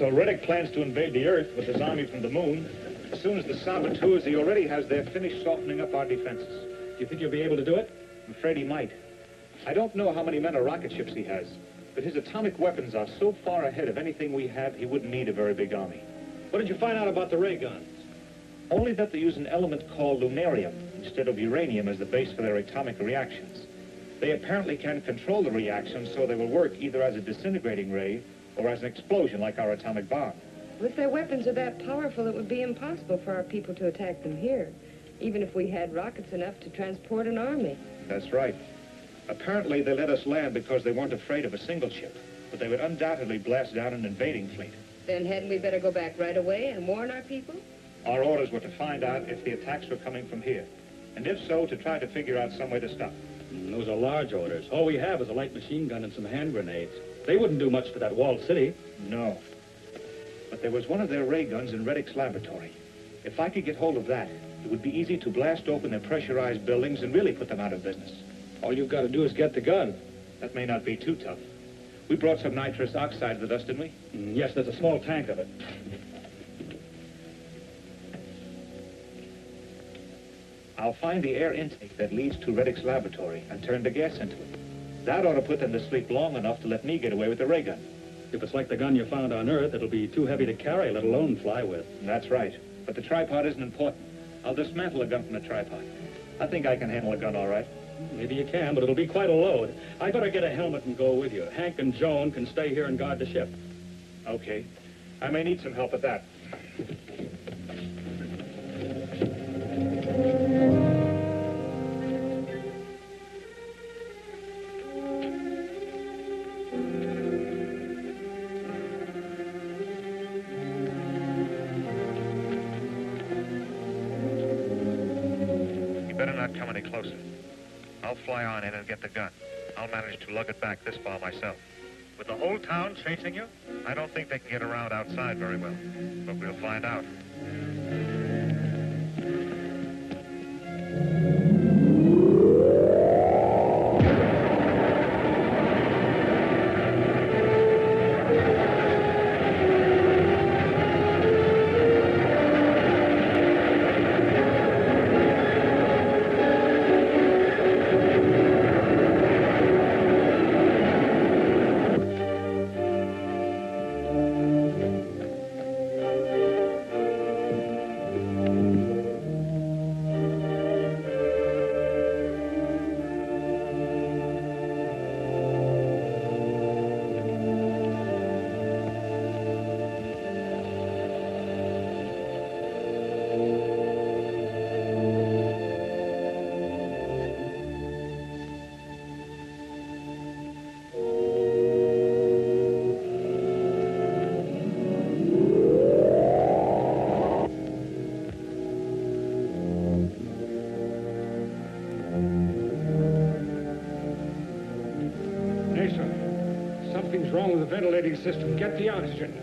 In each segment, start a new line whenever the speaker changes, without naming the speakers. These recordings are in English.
So Riddick plans to invade the Earth with his army from the moon. As soon as the saboteurs he already has there finished softening up our defenses.
Do you think you'll be able to do it?
I'm afraid he might. I don't know how many men or rocket ships he has, but his atomic weapons are so far ahead of anything we have, he wouldn't need a very big army.
What did you find out about the ray guns?
Only that they use an element called lunarium instead of uranium as the base for their atomic reactions. They apparently can control the reaction so they will work either as a disintegrating ray or as an explosion like our atomic bomb.
Well, if their weapons are that powerful, it would be impossible for our people to attack them here, even if we had rockets enough to transport an army.
That's right. Apparently they let us land because they weren't afraid of a single ship, but they would undoubtedly blast down an invading fleet.
Then hadn't we better go back right away and warn our people?
Our orders were to find out if the attacks were coming from here, and if so, to try to figure out some way to stop them.
Those are large orders. All we have is a light machine gun and some hand grenades. They wouldn't do much for that walled city.
No. But there was one of their ray guns in Reddick's laboratory. If I could get hold of that, it would be easy to blast open their pressurized buildings and really put them out of business.
All you've got to do is get the gun.
That may not be too tough. We brought some nitrous oxide with us, didn't we?
Yes, there's a small tank of it.
I'll find the air intake that leads to Reddick's laboratory and turn the gas into it. That ought to put them to sleep long enough to let me get away with the ray gun.
If it's like the gun you found on Earth, it'll be too heavy to carry, let alone fly with.
That's right. But the tripod isn't important. I'll dismantle a gun from the tripod. I think I can handle a gun all right.
Maybe you can, but it'll be quite a load. I better get a helmet and go with you. Hank and Joan can stay here and guard the ship.
Okay. I may need some help with that. Come any closer. I'll fly on in and get the gun. I'll manage to lug it back this far myself. With the whole town chasing you? I don't think they can get around outside very well, but we'll find out.
Something's wrong with the ventilating system. Get the oxygen.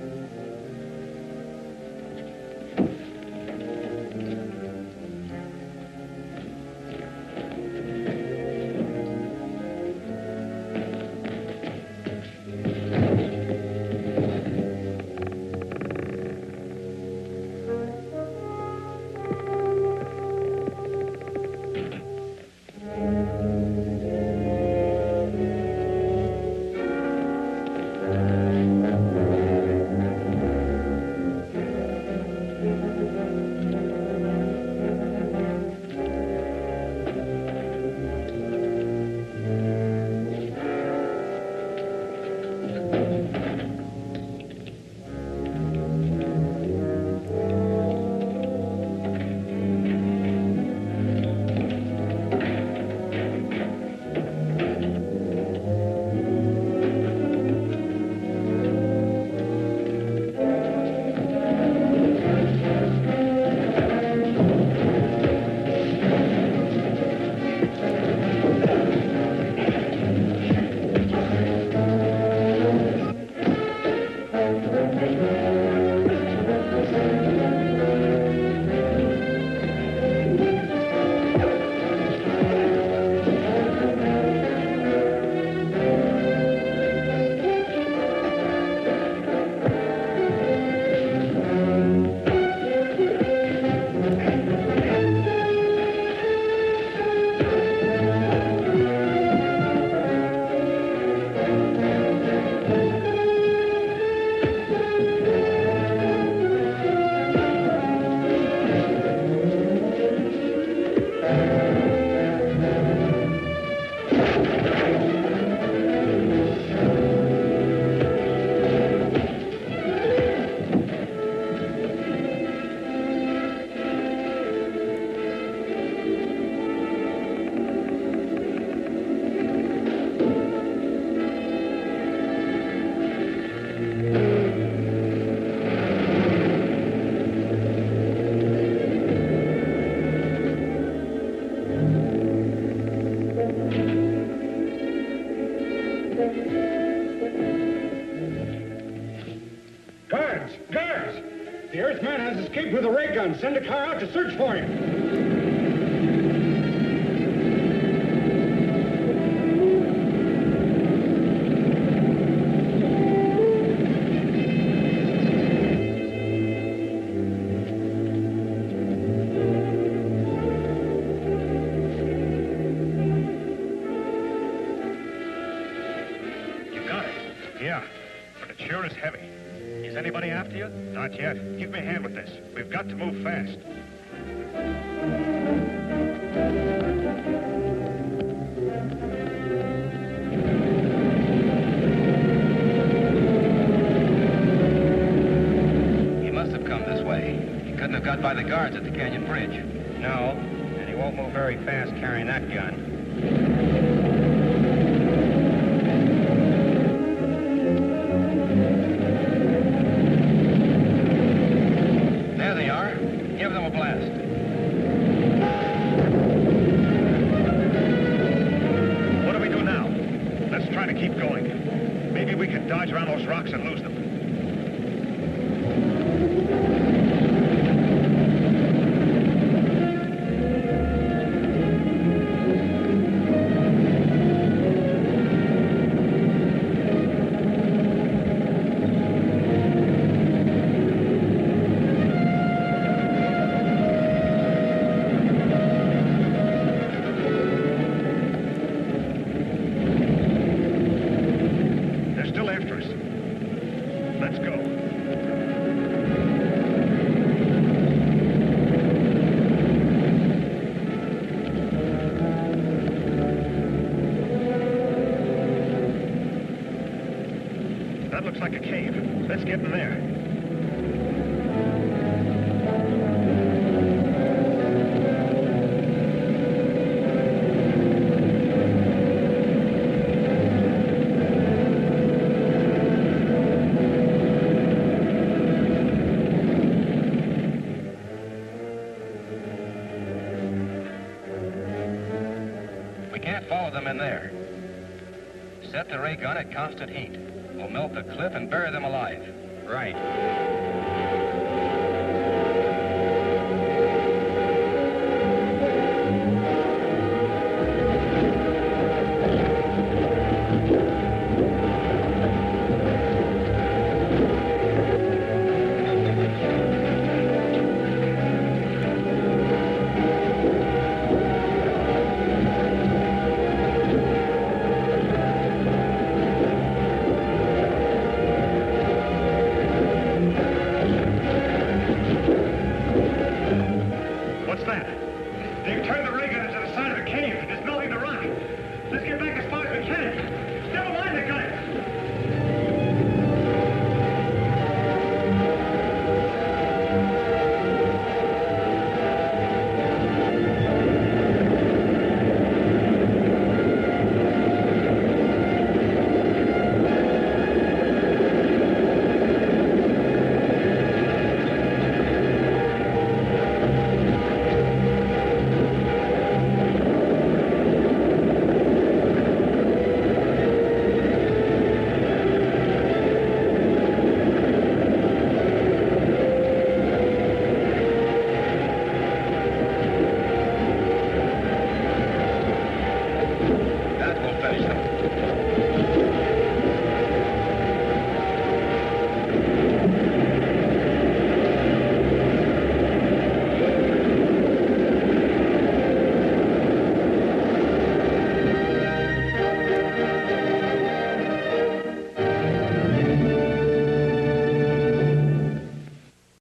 The Earthman has escaped with a ray gun. Send a car out to search for him.
Anybody after you? Not yet. Give me a hand with this. We've got to move fast.
He must have come this way. He couldn't have got by the guards at the Canyon Bridge.
No, and he won't move very fast carrying that gun.
Give them a blast.
What do we do now? Let's try to keep going. Maybe we can dodge around those rocks and lose them. That looks like a cave. Let's get in there.
We can't follow them in there. Set the ray gun at constant heat. We'll melt the cliff and bury them alive.
Right.